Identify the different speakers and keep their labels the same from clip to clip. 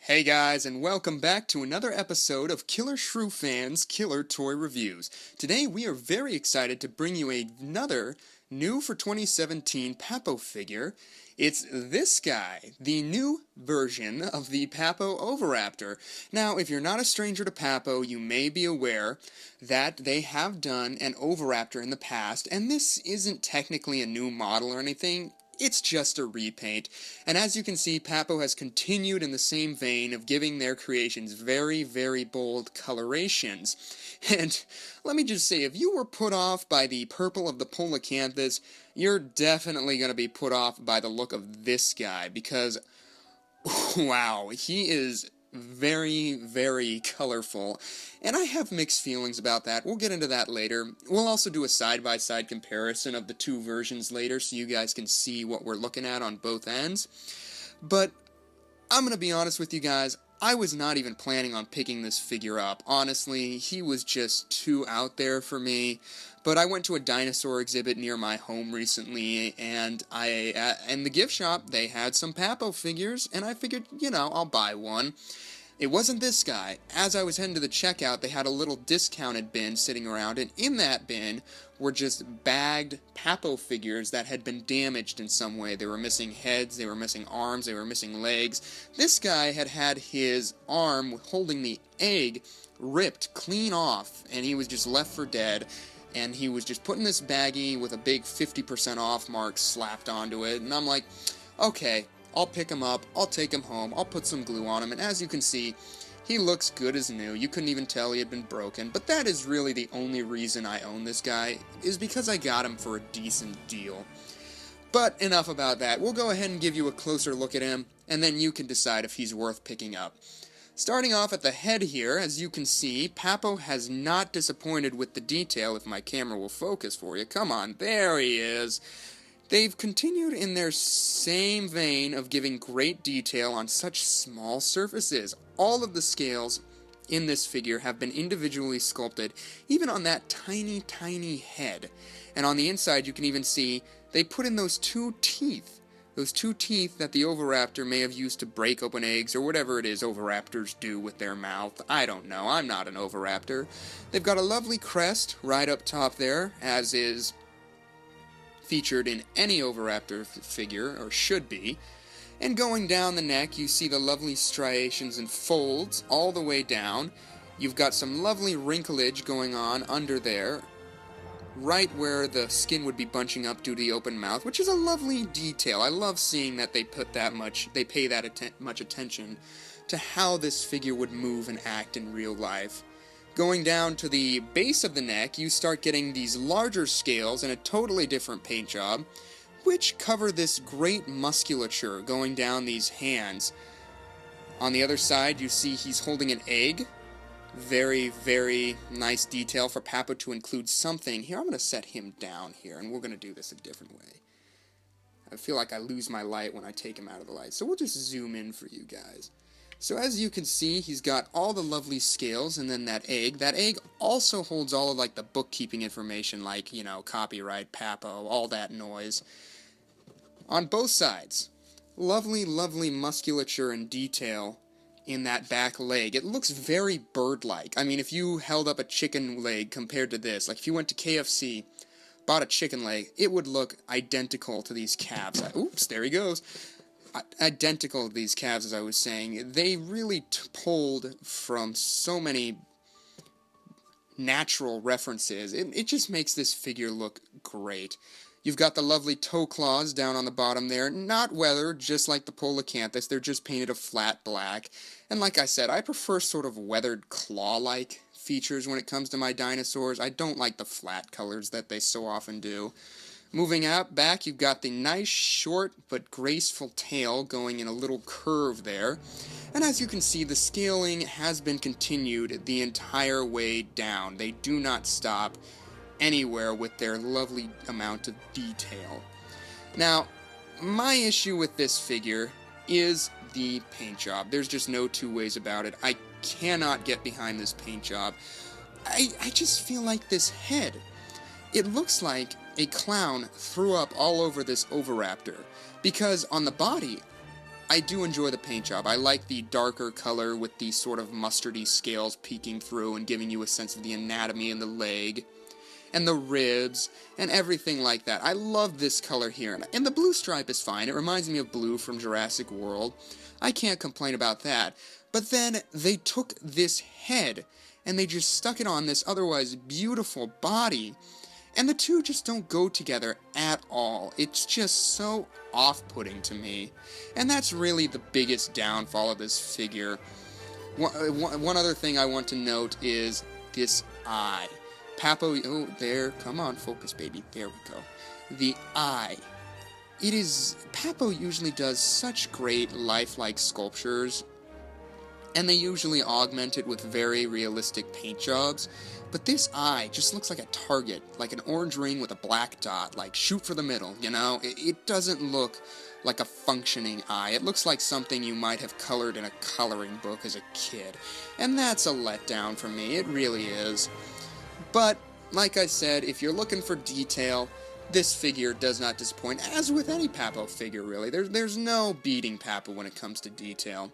Speaker 1: Hey guys, and welcome back to another episode of Killer Shrew Fans Killer Toy Reviews. Today we are very excited to bring you another new for 2017 Papo figure. It's this guy, the new version of the Papo Oviraptor. Now, if you're not a stranger to Papo, you may be aware that they have done an Oviraptor in the past, and this isn't technically a new model or anything. It's just a repaint, and as you can see, Papo has continued in the same vein of giving their creations very, very bold colorations. And let me just say, if you were put off by the purple of the Polacanthus, you're definitely going to be put off by the look of this guy, because, wow, he is very, very colorful, and I have mixed feelings about that. We'll get into that later. We'll also do a side-by-side comparison of the two versions later so you guys can see what we're looking at on both ends. But I'm going to be honest with you guys, I was not even planning on picking this figure up. Honestly, he was just too out there for me. But I went to a dinosaur exhibit near my home recently, and in the gift shop, they had some Papo figures, and I figured, I'll buy one. It wasn't this guy. As I was heading to the checkout, they had a little discounted bin sitting around, and in that bin were just bagged Papo figures that had been damaged in some way. They were missing heads, they were missing arms, they were missing legs. This guy had had his arm holding the egg ripped clean off, and he was just left for dead. And he was just put in this baggie with a big 50% off mark slapped onto it. And I'm like, okay, I'll pick him up, I'll take him home, I'll put some glue on him. And as you can see, he looks good as new. You couldn't even tell he had been broken. But that is really the only reason I own this guy, is because I got him for a decent deal. But enough about that. We'll go ahead and give you a closer look at him, and then you can decide if he's worth picking up. Starting off at the head here, as you can see, Papo has not disappointed with the detail, if my camera will focus for you. Come on, there he is. They've continued in their same vein of giving great detail on such small surfaces. All of the scales in this figure have been individually sculpted, even on that tiny, tiny head. And on the inside, you can even see they put in those two teeth. Those two teeth that the Oviraptor may have used to break open eggs, or whatever it is Oviraptors do with their mouth. I don't know, I'm not an Oviraptor. They've got a lovely crest right up top there, as is featured in any Oviraptor figure, or should be. And going down the neck, you see the lovely striations and folds all the way down. You've got some lovely wrinklage going on under there, right where the skin would be bunching up due to the open mouth, which is a lovely detail. I love seeing that they pay that much attention to how this figure would move and act in real life. Going down to the base of the neck, you start getting these larger scales and a totally different paint job, which cover this great musculature going down these hands. On the other side, you see he's holding an egg. Very, very nice detail for Papo to include something. Here, I'm going to set him down here, and we're going to do this a different way. I feel like I lose my light when I take him out of the light, so we'll just zoom in for you guys. So as you can see, he's got all the lovely scales, and then that egg. That egg also holds all of, like, the bookkeeping information, like, copyright, Papo, all that noise. On both sides, lovely, lovely musculature and detail in that back leg. It looks very bird-like. I mean, if you held up a chicken leg compared to this, like if you went to KFC, bought a chicken leg, it would look identical to these calves. Oops, there he goes. Identical to these calves, as I was saying. They really pulled from so many natural references. It just makes this figure look great. You've got the lovely toe claws down on the bottom there, not weathered, just like the Polacanthus. They're just painted a flat black. And like I said, I prefer sort of weathered claw-like features when it comes to my dinosaurs. I don't like the flat colors that they so often do. Moving out back, you've got the nice, short, but graceful tail going in a little curve there. And as you can see, the scaling has been continued the entire way down. They do not stop anywhere with their lovely amount of detail. Now, my issue with this figure is the paint job. There's just no two ways about it. I cannot get behind this paint job. I just feel like this head, it looks like a clown threw up all over this Oviraptor, because on the body, I do enjoy the paint job. I like the darker color with these sort of mustardy scales peeking through and giving you a sense of the anatomy in the leg and the ribs and everything like that. I love this color here. And the blue stripe is fine. It reminds me of Blue from Jurassic World. I can't complain about that. But then they took this head and they just stuck it on this otherwise beautiful body. And the two just don't go together at all. It's just so off-putting to me. And that's really the biggest downfall of this figure. One other thing I want to note is this eye. Papo, oh, there, come on, focus, baby. There we go. The eye. Papo usually does such great lifelike sculptures, and they usually augment it with very realistic paint jobs, but this eye just looks like a target, like an orange ring with a black dot, like shoot for the middle, you know? It doesn't look like a functioning eye. It looks like something you might have colored in a coloring book as a kid, and that's a letdown for me. It really is. But, like I said, if you're looking for detail, this figure does not disappoint, as with any Papo figure, really. There's no beating Papo when it comes to detail.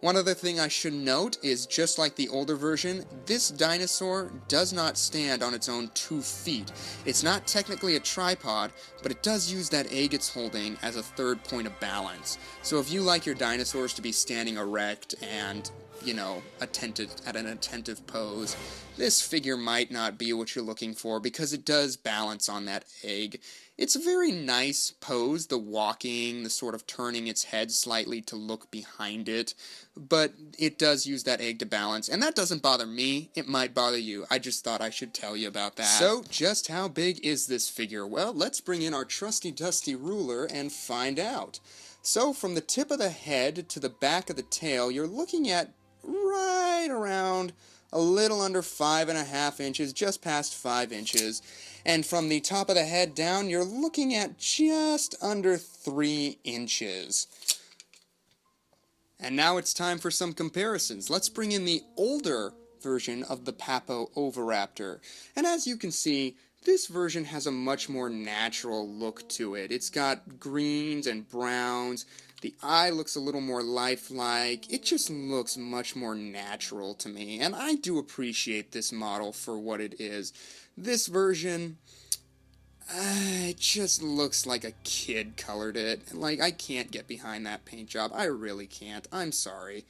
Speaker 1: One other thing I should note is, just like the older version, this dinosaur does not stand on its own 2 feet. It's not technically a tripod, but it does use that egg it's holding as a third point of balance. So if you like your dinosaurs to be standing erect and, you know, at an attentive pose, this figure might not be what you're looking for because it does balance on that egg. It's a very nice pose, the walking, the sort of turning its head slightly to look behind it, but it does use that egg to balance, and that doesn't bother me. It might bother you. I just thought I should tell you about that. So, just how big is this figure? Well, let's bring in our trusty dusty ruler and find out. So, from the tip of the head to the back of the tail, you're looking at right around a little under 5.5 inches, just past 5 inches. And from the top of the head down, you're looking at just under 3 inches. And now it's time for some comparisons. Let's bring in the older version of the Papo Oviraptor. And as you can see, this version has a much more natural look to it. It's got greens and browns. The eye looks a little more lifelike. It just looks much more natural to me, and I do appreciate this model for what it is. This version, it just looks like a kid colored it. Like, I can't get behind that paint job. I really can't. I'm sorry.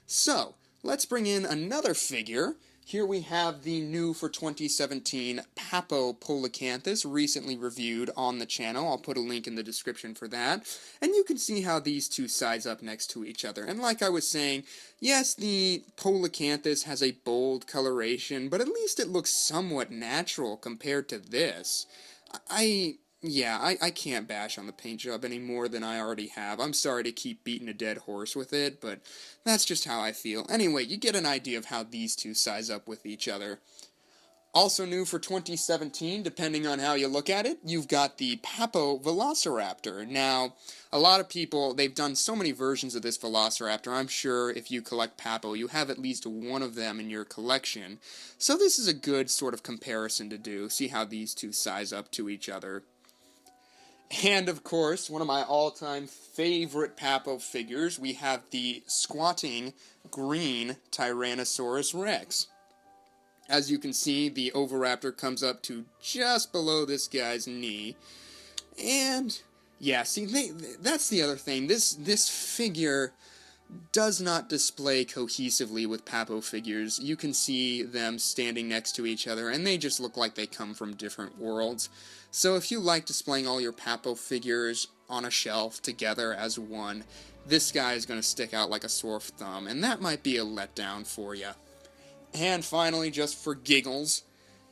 Speaker 1: So, let's bring in another figure. Here we have the new for 2017 Papo Polacanthus, recently reviewed on the channel. I'll put a link in the description for that. And you can see how these two size up next to each other. And like I was saying, yes, the Polacanthus has a bold coloration, but at least it looks somewhat natural compared to this. I can't bash on the paint job any more than I already have. I'm sorry to keep beating a dead horse with it, but that's just how I feel. Anyway, you get an idea of how these two size up with each other. Also new for 2017, depending on how you look at it, you've got the Papo Velociraptor. Now, a lot of people, they've done so many versions of this Velociraptor, I'm sure if you collect Papo, you have at least one of them in your collection. So this is a good sort of comparison to do, see how these two size up to each other. And, of course, one of my all-time favorite Papo figures, we have the squatting green Tyrannosaurus Rex. As you can see, the Oviraptor comes up to just below this guy's knee. And, yeah, see, that's the other thing. This figure does not display cohesively with Papo figures. You can see them standing next to each other, and they just look like they come from different worlds. So if you like displaying all your Papo figures on a shelf together as one, this guy is going to stick out like a sore thumb, and that might be a letdown for you. And finally, just for giggles,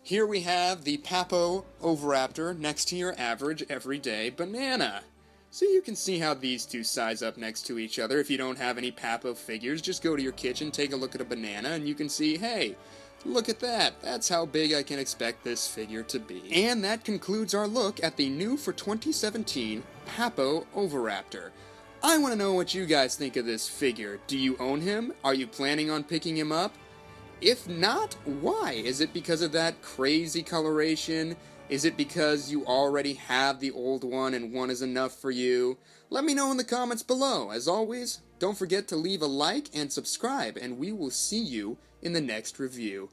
Speaker 1: here we have the Papo Oviraptor next to your average everyday banana. So you can see how these two size up next to each other. If you don't have any Papo figures, just go to your kitchen, take a look at a banana, and you can see, hey, look at that. That's how big I can expect this figure to be. And that concludes our look at the new for 2017 Papo Oviraptor. I want to know what you guys think of this figure. Do you own him? Are you planning on picking him up? If not, why? Is it because of that crazy coloration? Is it because you already have the old one and one is enough for you? Let me know in the comments below. As always, don't forget to leave a like and subscribe, and we will see you in the next review.